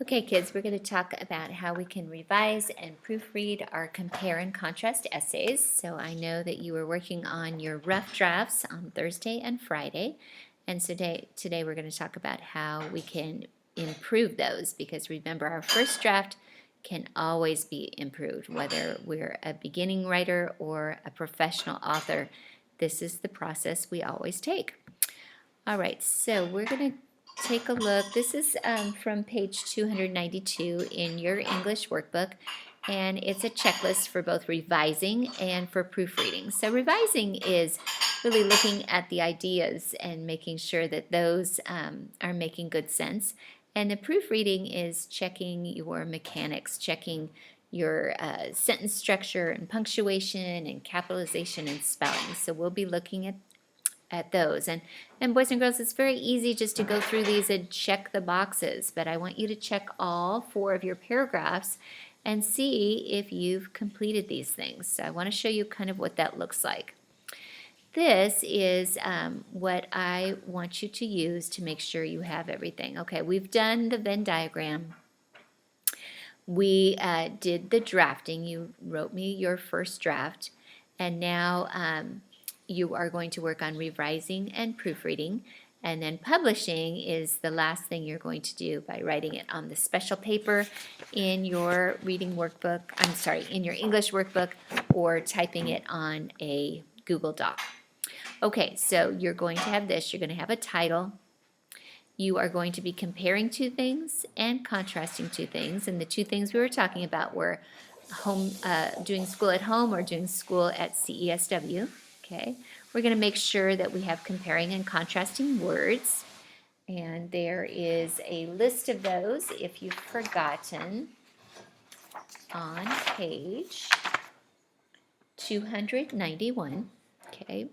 Okay, kids, we're going to talk about how we can revise and proofread our compare and contrast essays. So I know that you were working on your rough drafts on Thursday and Friday. And today we're going to talk about how we can improve those, because remember, our first draft can always be improved, whether we're a beginning writer or a professional author. This is the process we always take. All right, so we're going to take a look. This is from page 292 in your English workbook, and it's a checklist for both revising and for proofreading. So revising is really looking at the ideas and making sure that those are making good sense. And the proofreading is checking your mechanics, checking your sentence structure and punctuation and capitalization and spelling. So we'll be looking at those. And boys and girls, it's very easy just to go through these and check the boxes, but I want you to check all 4 of your paragraphs and see if you've completed these things. So I want to show you kind of what that looks like. This is what I want you to use to make sure you have everything. Okay, we've done the Venn diagram. We did the drafting. You wrote me your first draft, and now you are going to work on revising and proofreading, and then publishing is the last thing you're going to do by writing it on the special paper in your reading workbook, in your English workbook, or typing it on a Google Doc. Okay, so you're going to have this. You're going to have a title. You are going to be comparing 2 things and contrasting 2 things, and the 2 things we were talking about were doing school at home or doing school at CESW. Okay, we're going to make sure that we have comparing and contrasting words, and there is a list of those if you've forgotten on page 291. Okay,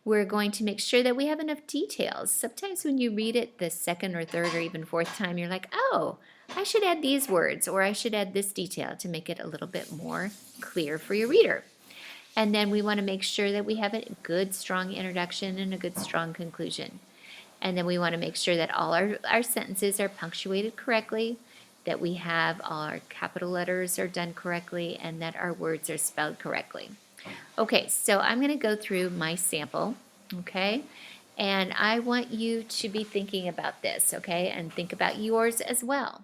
we're going to make sure that we have enough details. Sometimes when you read it the second or third or even fourth time, you're like, oh, I should add these words, or I should add this detail to make it a little bit more clear for your reader. And then we want to make sure that we have a good, strong introduction and a good, strong conclusion. And then we want to make sure that all our sentences are punctuated correctly, that we have all our capital letters are done correctly, and that our words are spelled correctly. Okay, so I'm going to go through my sample, okay? And I want you to be thinking about this, okay? And think about yours as well.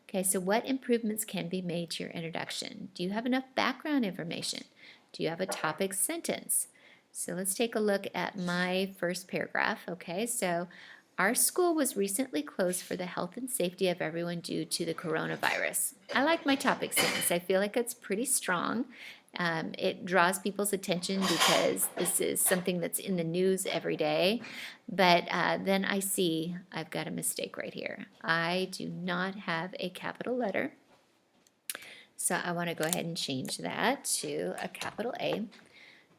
Okay, so what improvements can be made to your introduction? Do you have enough background information? Do you have a topic sentence? So let's take a look at my first paragraph, okay? So our school was recently closed for the health and safety of everyone due to the coronavirus. I like my topic sentence. I feel like it's pretty strong. It draws people's attention because this is something that's in the news every day. But then I see I've got a mistake right here. I do not have a capital letter. So I want to go ahead and change that to a capital A.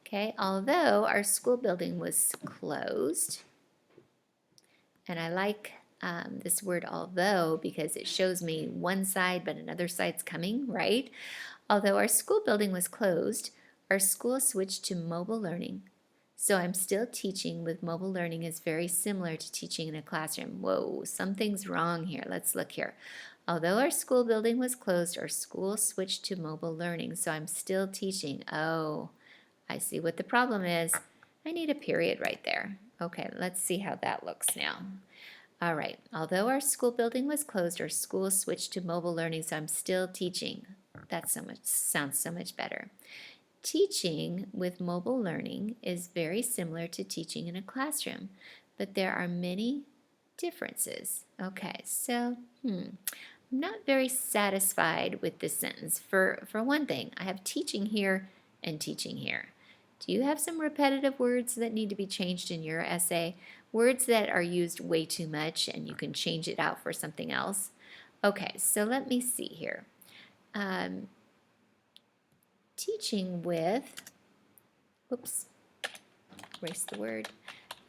Okay, although our school building was closed, and I like this word although because it shows me one side but another side's coming, right? Although our school building was closed, our school switched to mobile learning. So I'm still teaching with mobile learning is very similar to teaching in a classroom. Whoa, something's wrong here. Let's look here. Although our school building was closed, our school switched to mobile learning. So I'm still teaching. Oh, I see what the problem is. I need a period right there. Okay, let's see how that looks now. All right, although our school building was closed, our school switched to mobile learning, so I'm still teaching. That sounds so much better. Teaching with mobile learning is very similar to teaching in a classroom, but there are many differences. Okay, so I'm not very satisfied with this sentence. For one thing, I have teaching here and teaching here. Do you have some repetitive words that need to be changed in your essay? Words that are used way too much and you can change it out for something else? Okay, so let me see here. Teaching with, oops, erase the word.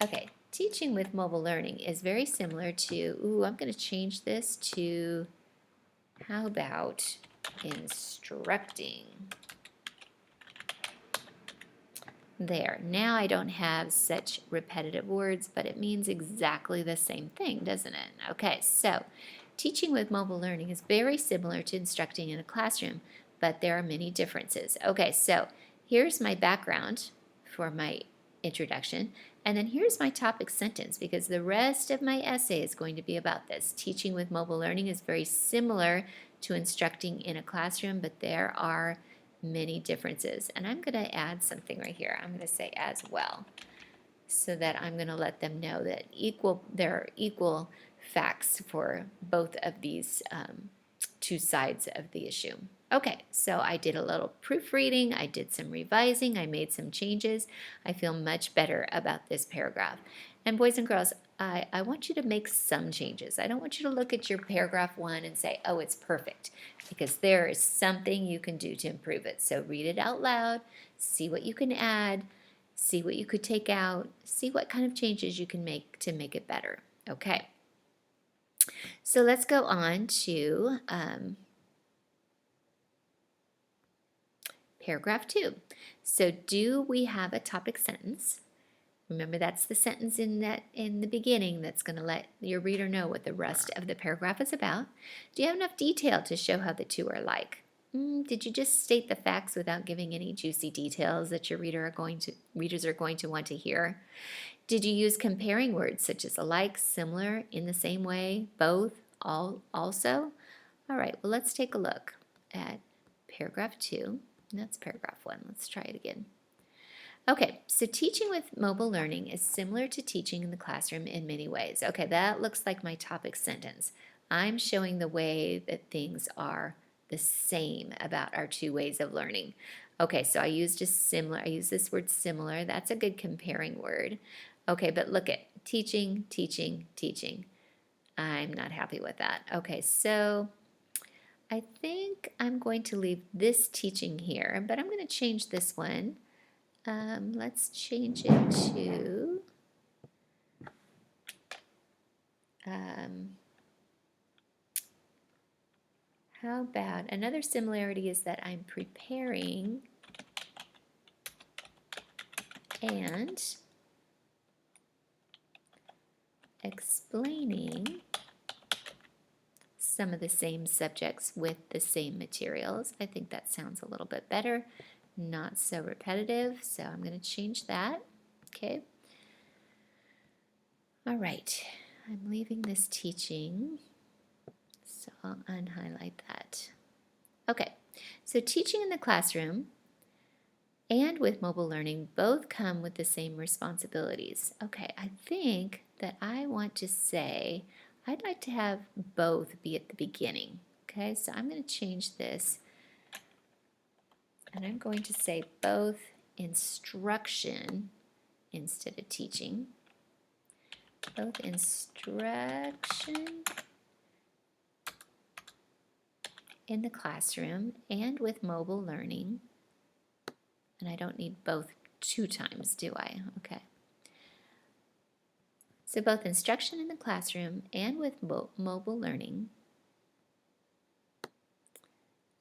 Okay, teaching with mobile learning is very similar to, I'm going to change this to, how about instructing? There, now I don't have such repetitive words, but it means exactly the same thing, doesn't it? Okay, so Teaching with mobile learning is very similar to instructing in a classroom, but there are many differences. Okay, so here's my background for my introduction, and then here's my topic sentence because the rest of my essay is going to be about this. Teaching with mobile learning is very similar to instructing in a classroom, but there are many differences. And I'm going to add something right here. I'm going to say as well, so that I'm going to let them know that there are equal facts for both of these two sides of the issue. Okay, so I did a little proofreading, I did some revising, I made some changes. I feel much better about this paragraph. And boys and girls, I want you to make some changes. I don't want you to look at your paragraph 1 and say, oh, it's perfect, because there is something you can do to improve it. So read it out loud, see what you can add, see what you could take out, see what kind of changes you can make to make it better. Okay, so let's go on to paragraph 2. So do we have a topic sentence? Remember, that's the sentence in the beginning that's going to let your reader know what the rest of the paragraph is about. Do you have enough detail to show how the two are alike? Did you just state the facts without giving any juicy details that your readers are going to want to hear? Did you use comparing words such as alike, similar, in the same way, both, all, also? All right, well, let's take a look at paragraph 2. That's paragraph 1. Let's try it again. Okay, so teaching with mobile learning is similar to teaching in the classroom in many ways. Okay, that looks like my topic sentence. I'm showing the way that things are the same about our two ways of learning. Okay, so I used this word similar. That's a good comparing word. Okay, but look at teaching, teaching, teaching. I'm not happy with that. Okay, so I think I'm going to leave this teaching here, but I'm going to change this one. Let's change it to how about another similarity is that I'm preparing and explaining some of the same subjects with the same materials. I think that sounds a little bit better, not so repetitive, so I'm going to change that. Okay. All right, I'm leaving this teaching, so I'll unhighlight that. Okay, so teaching in the classroom and with mobile learning both come with the same responsibilities. Okay, I think that I want to say I'd like to have both be at the beginning. Okay, so I'm going to change this, and I'm going to say both instruction instead of teaching. Both instruction in the classroom and with mobile learning. And I don't need both 2 times, do I? Okay. So both instruction in the classroom and with mobile learning,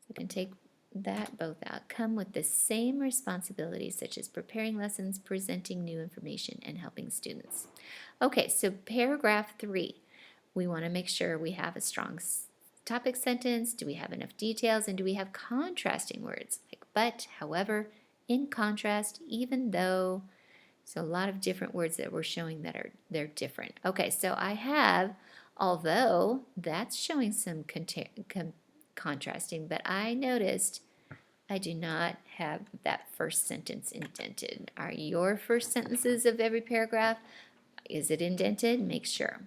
we can take that both out, come with the same responsibilities such as preparing lessons, presenting new information, and helping students. Okay, so paragraph 3, we want to make sure we have a strong topic sentence. Do we have enough details? And do we have contrasting words like but, however, in contrast, even though? So a lot of different words that we're showing that they're different. Okay, so I have, although that's showing some contrasting, but I noticed I do not have that first sentence indented. Are your first sentences of every paragraph, is it indented? Make sure.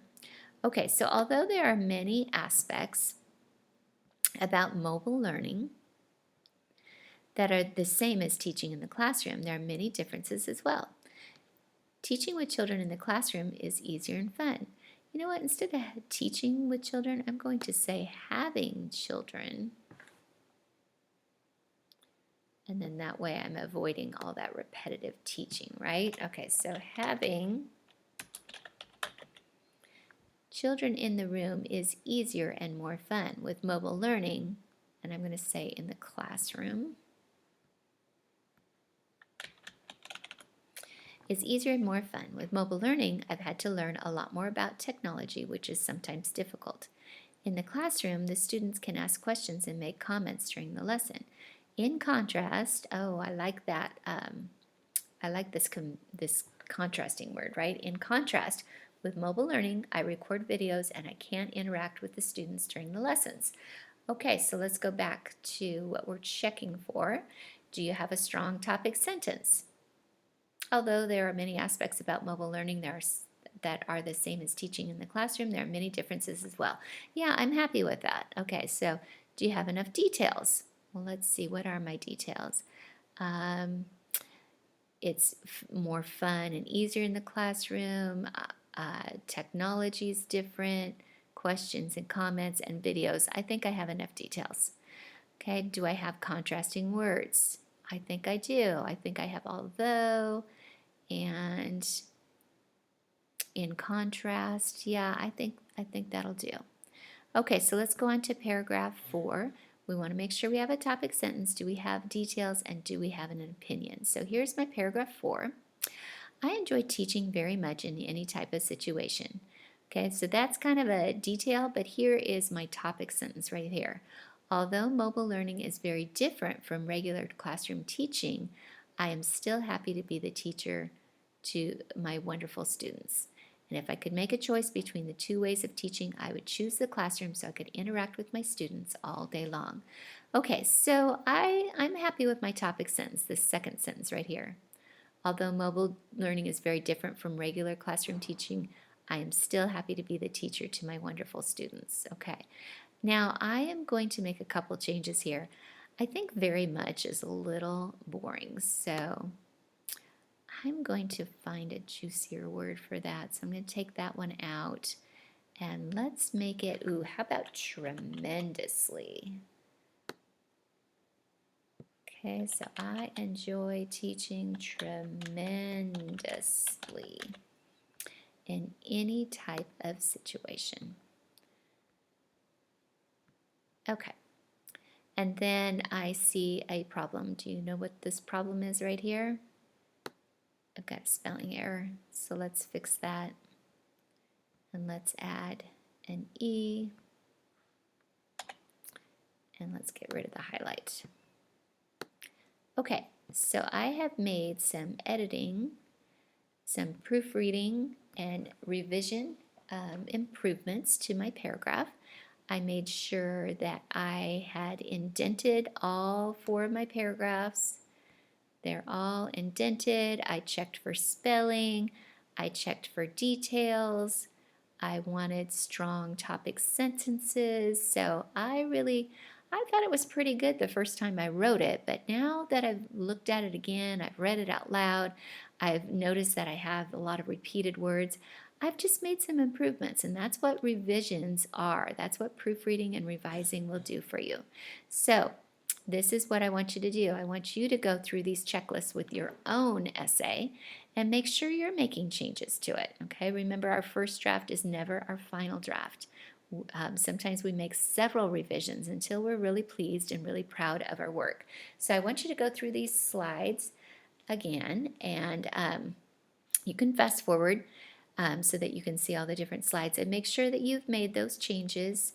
Okay, so although there are many aspects about mobile learning that are the same as teaching in the classroom, there are many differences as well. Teaching with children in the classroom is easier and fun. You know what? Instead of teaching with children, I'm going to say having children. And then that way I'm avoiding all that repetitive teaching, right? Okay, so having children in the room is easier and more fun. With mobile learning, and I'm going to say in the classroom, is easier and more fun. With mobile learning, I've had to learn a lot more about technology, which is sometimes difficult. In the classroom, the students can ask questions and make comments during the lesson. In contrast, oh, I like that. I like this contrasting word, right? In contrast, with mobile learning, I record videos and I can't interact with the students during the lessons. Okay, so let's go back to what we're checking for. Do you have a strong topic sentence? Although there are many aspects about mobile learning that are the same as teaching in the classroom, there are many differences as well. Yeah, I'm happy with that. Okay, so do you have enough details? Well, let's see, what are my details? It's more fun and easier in the classroom. Technology is different. Questions and comments and videos. I think I have enough details. Okay, do I have contrasting words? I think I do. I think I have although and in contrast. Yeah, I think that'll do. Okay, so let's go on to paragraph 4. We want to make sure we have a topic sentence. Do we have details and do we have an opinion? So here's my paragraph 4. I enjoy teaching very much in any type of situation. Okay, so that's kind of a detail, but here is my topic sentence right here. Although mobile learning is very different from regular classroom teaching, I am still happy to be the teacher to my wonderful students. And if I could make a choice between the two ways of teaching, I would choose the classroom so I could interact with my students all day long. Okay, so I'm happy with my topic sentence, this second sentence right here. Although mobile learning is very different from regular classroom teaching, I am still happy to be the teacher to my wonderful students. Okay, now I am going to make a couple changes here. I think very much is a little boring, so I'm going to find a juicier word for that. So I'm going to take that one out and let's make it, ooh, how about tremendously? Okay, so I enjoy teaching tremendously in any type of situation. Okay, and then I see a problem. Do you know what this problem is right here? I've got a spelling error, so let's fix that. And let's add an E, and let's get rid of the highlight. Okay, so I have made some editing, some proofreading, and revision improvements to my paragraph. I made sure that I had indented all 4 of my paragraphs. They're all indented. I checked for spelling. I checked for details. I wanted strong topic sentences. So I thought it was pretty good the first time I wrote it, but now that I've looked at it again, I've read it out loud, I've noticed that I have a lot of repeated words. I've just made some improvements, and that's what revisions are. That's what proofreading and revising will do for you. So this is what I want you to do. I want you to go through these checklists with your own essay and make sure you're making changes to it. Okay, remember our first draft is never our final draft. Sometimes we make several revisions until we're really pleased and really proud of our work. So I want you to go through these slides again, and you can fast forward so that you can see all the different slides, and make sure that you've made those changes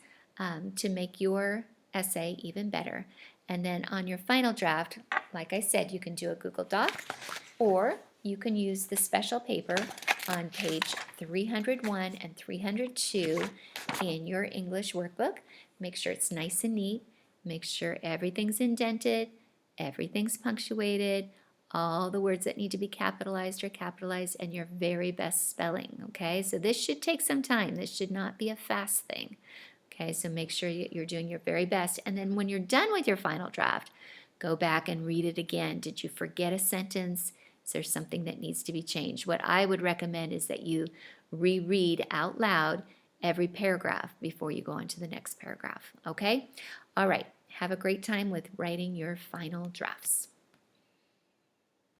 to make your essay even better. And then on your final draft, like I said, you can do a Google Doc, or you can use the special paper on page 301 and 302 in your English workbook. Make sure it's nice and neat. Make sure everything's indented, everything's punctuated, all the words that need to be capitalized are capitalized, and your very best spelling, okay? So this should take some time. This should not be a fast thing. Okay, so make sure you're doing your very best. And then when you're done with your final draft, go back and read it again. Did you forget a sentence? Is there something that needs to be changed? What I would recommend is that you reread out loud every paragraph before you go on to the next paragraph. Okay? All right. Have a great time with writing your final drafts.